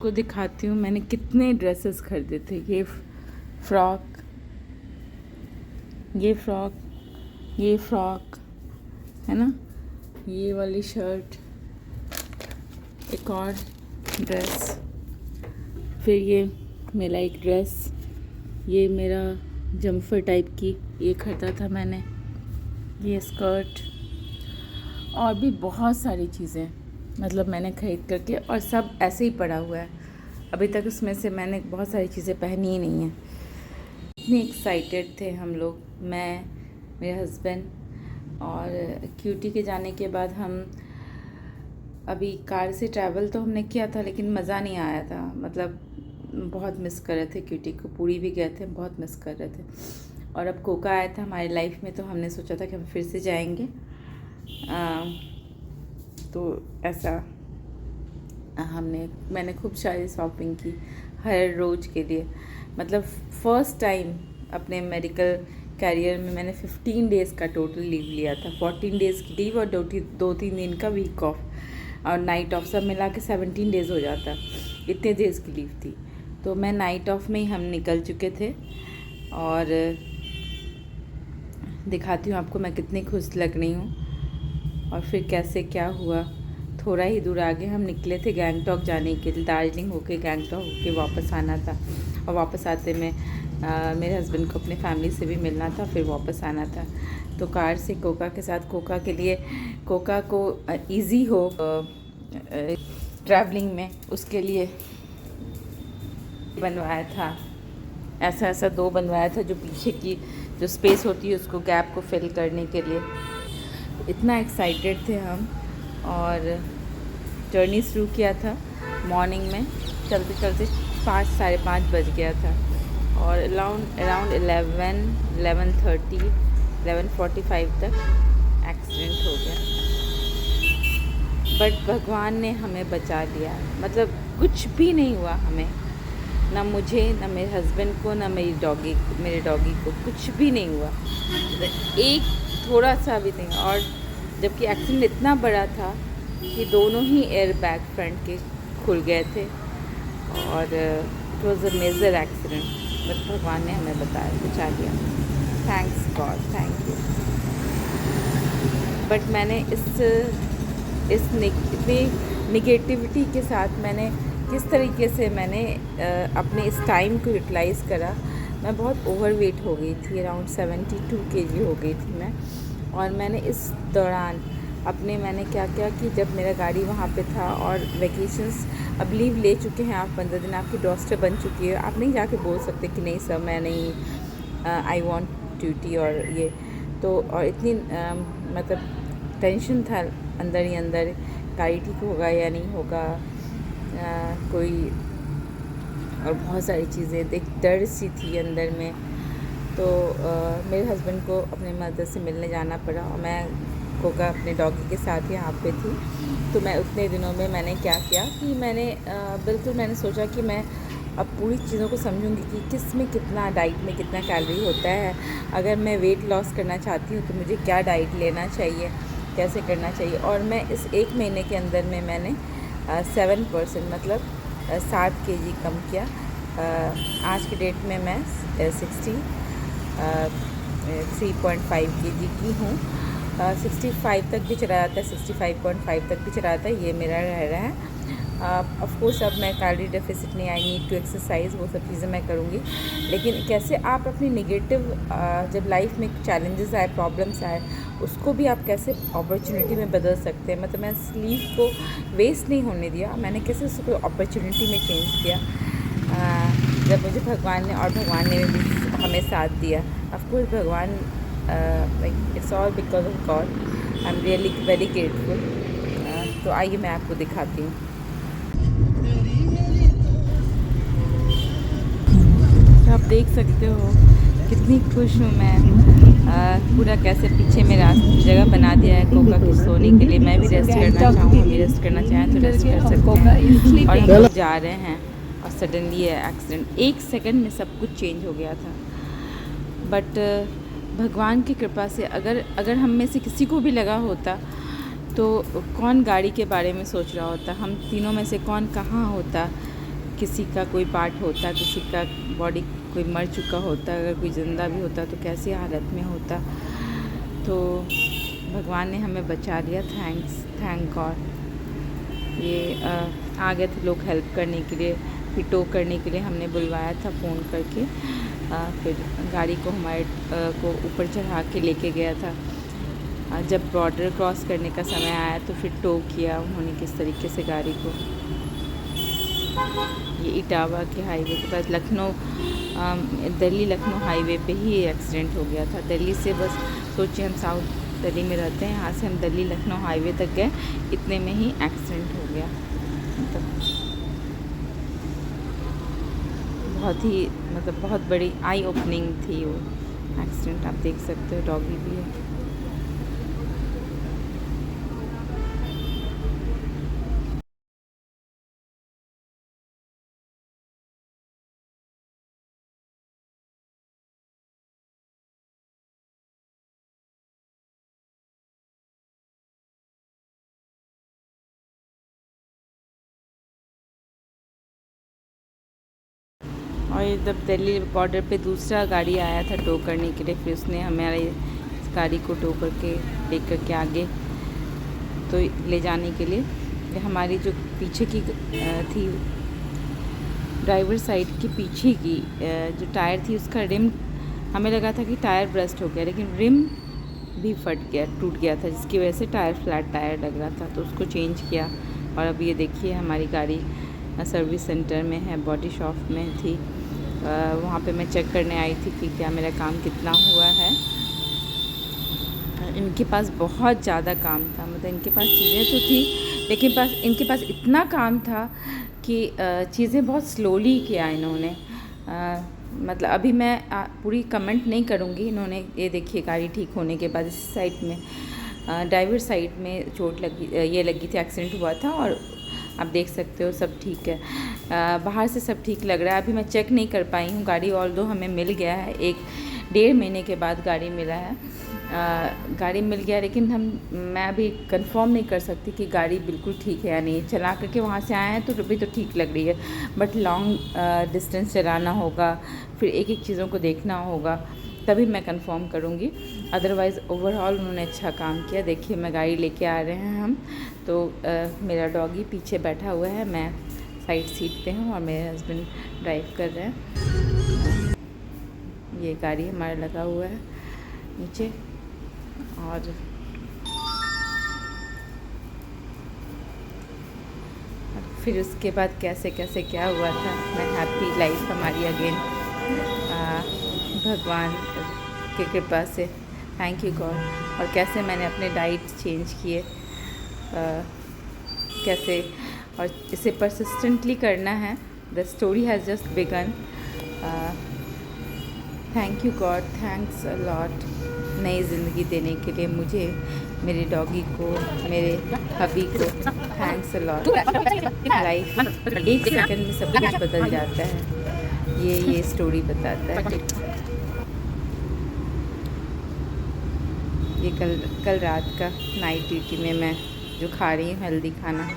को दिखाती हूँ मैंने कितने ड्रेसेस खरीदे थे। फ्रॉक ये फ्रॉक ये फ्रॉक है ना, ये वाली शर्ट, एक और ड्रेस, फिर ये मेरा एक ड्रेस, ये मेरा जम्फर टाइप की ये खरीदा था मैंने, ये स्कर्ट और भी बहुत सारी चीज़ें मतलब मैंने ख़रीद करके, और सब ऐसे ही पड़ा हुआ है अभी तक। उसमें से मैंने बहुत सारी चीज़ें पहनी ही नहीं हैं। इतने एक्साइटेड थे हम लोग, मैं, मेरे हस्बैंड, और क्यूटी के जाने के बाद हम अभी कार से ट्रैवल तो हमने किया था लेकिन मज़ा नहीं आया था। मतलब बहुत मिस कर रहे थे क्यूटी को, पूरी भी गए थे, बहुत मिस कर रहे थे। और अब कोका आया था हमारी लाइफ में तो हमने सोचा था कि हम फिर से जाएंगे। तो ऐसा मैंने खूब सारी शॉपिंग की हर रोज़ के लिए। मतलब फ़र्स्ट टाइम अपने मेडिकल कैरियर में मैंने 15 डेज़ का टोटल लीव लिया था। 14 डेज़ की लीव और 2-3 दिन का वीक ऑफ और नाइट ऑफ, सब मिला के 17 डेज़ हो जाता। इतने डेज़ की लीव थी, तो मैं नाइट ऑफ में ही हम निकल चुके थे। और दिखाती हूँ आपको मैं कितनी खुश लग रही हूँ। और फिर कैसे क्या हुआ, थोड़ा ही दूर आगे हम निकले थे गैंगटॉक जाने के लिए। दार्जिलिंग होके गैंगटॉक होके वापस आना था, और वापस आते में मेरे हस्बैंड को अपने फैमिली से भी मिलना था, फिर वापस आना था। तो कार से कोका के साथ, कोका के लिए, कोका को इजी हो ट्रैवलिंग में, उसके लिए बनवाया था। ऐसा 2 बनवाया था, जो पीछे की जो स्पेस होती है उसको, गैप को फिल करने के लिए। इतना एक्साइटेड थे हम, और जर्नी शुरू किया था मॉर्निंग में, चलते चलते 5-5:30 बज गया था, और अराउंड 11:45 तक एक्सीडेंट हो गया। बट भगवान ने हमें बचा लिया। मतलब कुछ भी नहीं हुआ हमें, ना मुझे, ना मेरे हस्बैंड को, ना मेरे डॉगी को कुछ भी नहीं हुआ, एक थोड़ा सा भी नहीं। और जबकि एक्सीडेंट इतना बड़ा था कि दोनों ही एयर बैग फ्रंट के खुल गए थे, और it was a major accident. But भगवान ने हमें बचा लिया। Thanks God, thank you. But मैंने इस निगेटिविटी के साथ मैंने किस तरीके से मैंने अपने इस टाइम को यूटिलाइज़ करा। मैं बहुत ओवरवेट हो गई थी, अराउंड 72 kg हो गई थी मैं। और मैंने इस दौरान मैंने क्या किया कि जब मेरा गाड़ी वहाँ पे था, और वैकेशंस अब लीव ले चुके हैं आप, 15 दिन आपकी डॉस्टर बन चुकी है, आप नहीं जाके बोल सकते कि नहीं सर मैं नहीं, आई वांट ड्यूटी और ये तो। और इतनी मतलब टेंशन था अंदर ही अंदर, गाड़ी ठीक होगा या नहीं होगा, कोई, और बहुत सारी चीज़ें, एक डर सी थी अंदर में। तो मेरे हस्बैंड को अपने मदर से मिलने जाना पड़ा, और मैं कोका अपने डॉगी के साथ यहाँ पे थी। तो मैं उतने दिनों में मैंने क्या किया कि मैंने सोचा कि मैं अब पूरी चीज़ों को समझूंगी कि किस में कितना, डाइट में कितना कैलोरी होता है, अगर मैं वेट लॉस करना चाहती हूँ तो मुझे क्या डाइट लेना चाहिए, कैसे करना चाहिए। और मैं इस 1 महीने के अंदर में मैंने 7% मतलब 7 kg कम किया। आज के डेट में मैं 3.5 kg की हूँ। 65 तक भी चला जाता है, 65.5 तक भी चला जाता है, ये मेरा रह रहा है। ऑफ कोर्स अब मैं कैलोरी डेफिसिट नहीं, आई नीड टू एक्सरसाइज, वो सब चीज़ें मैं करूँगी। लेकिन कैसे आप अपनी निगेटिव, जब लाइफ में चैलेंजेस आए, प्रॉब्लम्स आए, उसको भी आप कैसे अपॉर्चुनिटी में बदल सकते हैं। मतलब मैं स्लीप को वेस्ट नहीं होने दिया, मैंने कैसे उसको अपॉर्चुनिटी में चेंज किया, जब मुझे भगवान ने भी हमें साथ दिया। ऑफ कोर्स भगवान, like it's all because of God, I am really very grateful. तो आइए मैं आपको दिखाती हूँ। तो आप देख सकते हो कितनी खुश हूँ मैं। पूरा कैसे पीछे में जगह बना दिया है कोका की सोने के लिए। मैं भी रेस्ट करना चाहूँ, हम भी रेस्ट करना चाहें तो रेस्ट कर सकते हैं। और हम लोग जा रहे हैं, और सडनली ये एक्सीडेंट, 1 सेकंड में सब कुछ चेंज हो गया था। बट भगवान की कृपा से अगर हम में से किसी को भी लगा होता तो कौन गाड़ी के बारे में सोच रहा होता, हम तीनों में से कौन कहाँ होता किसी का कोई पार्ट होता, किसी का बॉडी कोई मर चुका होता, अगर कोई ज़िंदा भी होता तो कैसी हालत में होता। तो भगवान ने हमें बचा लिया, थैंक गॉड। ये आ गए थे लोग हेल्प करने के लिए, फिर टो करने के लिए हमने बुलवाया था फ़ोन करके। फिर गाड़ी को हमारे को ऊपर चढ़ा के लेके गया था। जब बॉर्डर क्रॉस करने का समय आया तो फिर टो किया उन्होंने किस तरीके से गाड़ी को। ये इटावा के हाईवे के पास लखनऊ, दिल्ली लखनऊ हाईवे पे ही ये एक्सीडेंट हो गया था। दिल्ली से बस सोचिए, हम साउथ दिल्ली में रहते हैं, यहाँ से हम दिल्ली लखनऊ हाईवे तक गए, इतने में ही एक्सीडेंट हो गया। मतलब बहुत बड़ी आई ओपनिंग थी वो एक्सीडेंट। आप देख सकते हो डॉगी भी है। और जब दिल्ली बॉर्डर पे दूसरा गाड़ी आया था टो करने के लिए, फिर उसने हमारे इस गाड़ी को टो करके लेकर के आगे तो ले जाने के लिए हमारी जो पीछे की थी, ड्राइवर साइड की पीछे की जो टायर थी उसका रिम, हमें लगा था कि टायर ब्रस्ट हो गया, लेकिन रिम भी फट गया, टूट गया था, जिसकी वजह से टायर फ्लैट टायर लग रहा था। तो उसको चेंज किया। और अब ये देखिए हमारी गाड़ी सर्विस सेंटर में है, बॉडी शॉप में थी। वहाँ पे मैं चेक करने आई थी कि क्या मेरा काम कितना हुआ है। इनके पास बहुत ज़्यादा काम था, मतलब इनके पास चीज़ें तो थी, लेकिन इनके पास इतना काम था कि चीज़ें बहुत स्लोली किया इन्होंने। मतलब अभी मैं पूरी कमेंट नहीं करूँगी। इन्होंने ये देखिए गाड़ी ठीक होने के बाद इस साइड में ड्राइवर साइड में चोट लगी, ये लगी थी, एक्सीडेंट हुआ था। और आप देख सकते हो सब ठीक है, बाहर से सब ठीक लग रहा है। अभी मैं चेक नहीं कर पाई हूँ गाड़ी, ऑल्दो हमें मिल गया है, 1-1.5 महीने के बाद गाड़ी मिला है। गाड़ी मिल गया, लेकिन मैं अभी कंफर्म नहीं कर सकती कि गाड़ी बिल्कुल ठीक है या नहीं। चला करके वहाँ से आए हैं तो अभी तो ठीक लग रही है, बट लॉन्ग डिस्टेंस चलाना होगा, फिर एक एक चीज़ों को देखना होगा, तभी मैं कंफर्म करूँगी। अदरवाइज़ ओवरऑल उन्होंने अच्छा काम किया। देखिए मैं गाड़ी लेके आ रहे हैं हम, तो मेरा डॉगी पीछे बैठा हुआ है, मैं साइड सीट पे हूँ और मेरे हस्बैंड ड्राइव कर रहे हैं। ये गाड़ी हमारा लगा हुआ है नीचे। और फिर उसके बाद कैसे कैसे क्या हुआ था, मैं हैप्पी लाइफ हमारी अगेन, भगवान की कृपा से, थैंक यू गॉड। और कैसे मैंने अपने डाइट चेंज किए, कैसे, और इसे परसिस्टेंटली करना है। The story has just begun. Thank you God, thanks a lot नई ज़िंदगी देने के लिए मुझे, मेरे डॉगी को, मेरे हबी को, thanks a lot. Life 1 second में सब कुछ बदल जाता है, ये स्टोरी बताता है। ये कल रात का नाइट ड्यूटी में मैं जो खा रही हूँ हेल्दी खाना।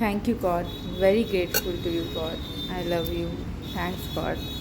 Thank you God, very grateful to you God, I love you, thanks God.